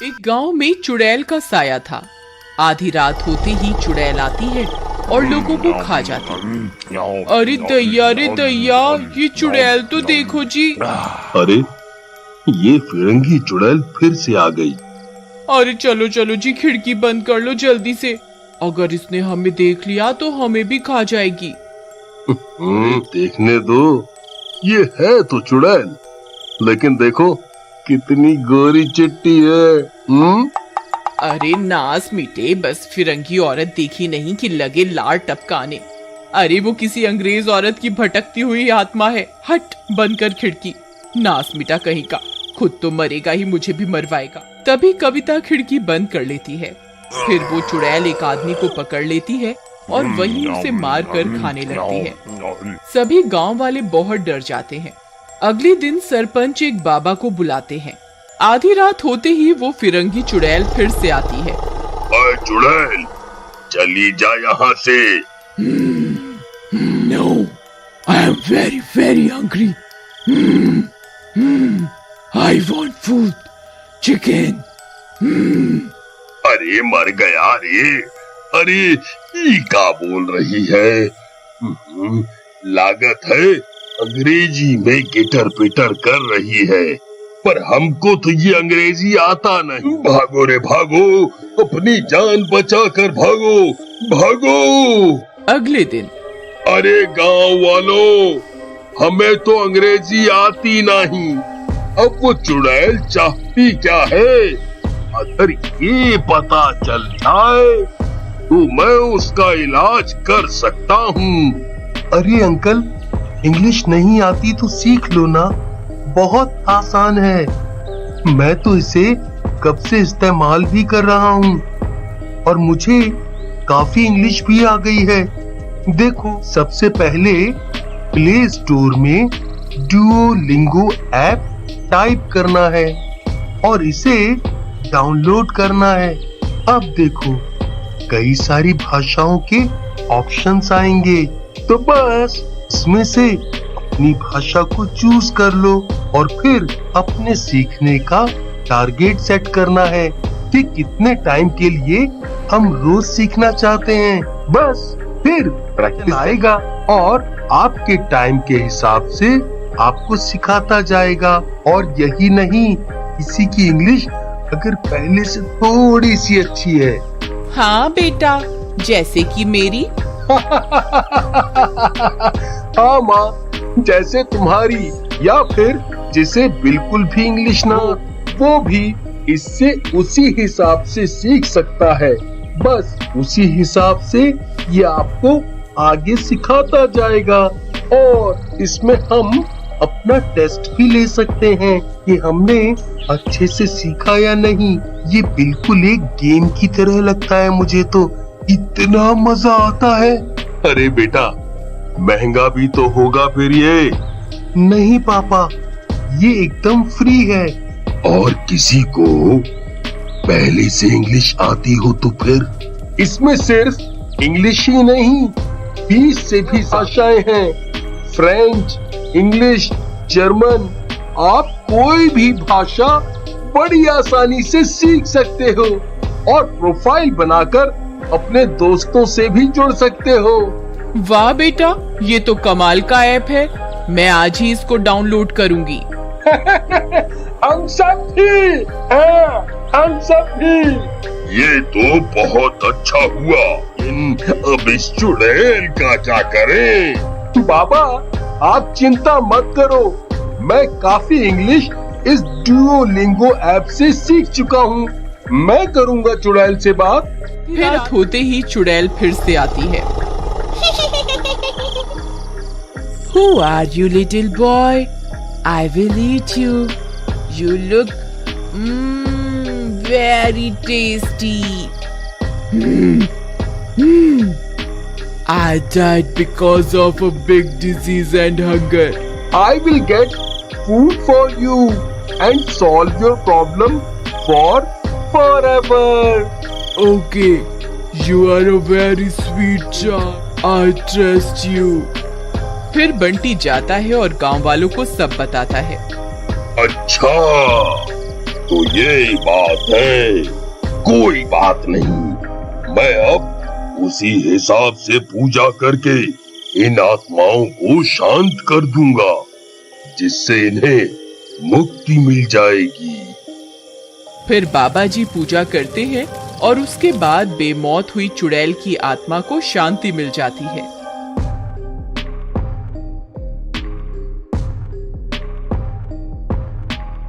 एक गांव में चुड़ैल का साया था। आधी रात होते ही चुड़ैल आती है और लोगों को खा जाती है। अरे दैया, ये चुड़ैल तो देखो जी। अरे ये फिरंगी चुड़ैल फिर से आ गई। अरे चलो चलो जी, खिड़की बंद कर लो जल्दी से। अगर इसने हमें देख लिया तो हमें भी खा जाएगी। देखने दो, ये है तो चुड़ैल, लेकिन देखो कितनी गोरी चिट्टी है। अरे नास मिटे, बस फिरंगी औरत देखी नहीं कि लगे लार टपकाने। अरे वो किसी अंग्रेज औरत की भटकती हुई आत्मा है। हट, बंद कर खिड़की। नास मिटा कहीं का, खुद तो मरेगा ही, मुझे भी मरवाएगा। तभी कविता खिड़की बंद कर लेती है। फिर वो चुड़ैल एक आदमी को पकड़ लेती है और वहीं उसे मार कर खाने लगती है। सभी गांव वाले बहुत डर जाते हैं। अगले दिन सरपंच एक बाबा को बुलाते हैं। आधी रात होते ही वो फिरंगी चुड़ैल फिर से आती है। ओए चुड़ैल, चली जा यहाँ से। No, I am very very hungry. I want food, chicken. अरे मर गया रे। अरे ये क्या बोल रही है? लागत है अंग्रेजी में गिटर पिटर कर रही है, पर हमको तो ये अंग्रेजी आता नहीं। भागो रे भागो, अपनी जान बचा कर भागो भागो। अगले दिन, अरे गांव वालों, हमें तो अंग्रेजी आती नहीं। अब वो चुड़ैल चाहती क्या है? अगर ये पता चल जाए तो मैं उसका इलाज कर सकता हूँ। अरे अंकल, इंग्लिश नहीं आती तो सीख लो ना, बहुत आसान है। मैं तो इसे कब से इस्तेमाल भी कर रहा हूँ और मुझे काफी इंग्लिश भी आ गई है। देखो, सबसे पहले प्ले स्टोर में डुओलिंगो ऐप टाइप करना है और इसे डाउनलोड करना है। अब देखो, कई सारी भाषाओं के ऑप्शंस आएंगे, तो बस इसमें से अपनी भाषा को चूज कर लो और फिर अपने सीखने का टारगेट सेट करना है कि कितने टाइम के लिए हम रोज सीखना चाहते हैं। बस फिर प्रैक्टिस आएगा और आपके टाइम के हिसाब से आपको सिखाता जाएगा। और यही नहीं, किसी की इंग्लिश अगर पहले से थोड़ी सी अच्छी है, हाँ बेटा, जैसे कि मेरी। हाँ माँ, जैसे तुम्हारी, या फिर जिसे बिल्कुल भी इंग्लिश ना, वो भी इससे उसी हिसाब से सीख सकता है। बस उसी हिसाब से ये आपको आगे सिखाता जाएगा और इसमें हम अपना टेस्ट भी ले सकते हैं कि हमने अच्छे से सीखा या नहीं। ये बिल्कुल एक गेम की तरह लगता है मुझे तो, इतना मजा आता है। अरे बेटा, महंगा भी तो होगा फिर ये? नहीं पापा, ये एकदम फ्री है। और किसी को पहले से इंग्लिश आती हो तो फिर? इसमें सिर्फ इंग्लिश ही नहीं, 20 से भी भाषाएं हैं। फ्रेंच, इंग्लिश, जर्मन, आप कोई भी भाषा बड़ी आसानी से सीख सकते हो और प्रोफाइल बनाकर अपने दोस्तों से भी जुड़ सकते हो। वाह बेटा, ये तो कमाल का ऐप है। मैं आज ही इसको डाउनलोड करूंगी। हम सब भी, हाँ, हम सब भी। ये तो बहुत अच्छा हुआ। अब इस चुड़ैल का क्या करें? बाबा, आप चिंता मत करो, मैं काफी इंग्लिश इस डुओलिंगो ऐप से सीख चुका हूँ। मैं करूँगा चुड़ैल से बात। रात होते ही चुड़ैल फिर से आती है। Who are you, little boy? I will eat you. You look very tasty. I died because of a big disease and hunger. I will get food for you and solve your problem for forever. Okay, you are a very sweet child. I trust you. फिर बंटी जाता है और गांव वालों को सब बताता है। अच्छा, तो ये बात है, कोई बात नहीं। मैं अब उसी हिसाब से पूजा करके इन आत्माओं को शांत कर दूंगा, जिससे इन्हें मुक्ति मिल जाएगी। फिर बाबा जी पूजा करते हैं और उसके बाद बेमौत हुई चुड़ैल की आत्मा को शांति मिल जाती है।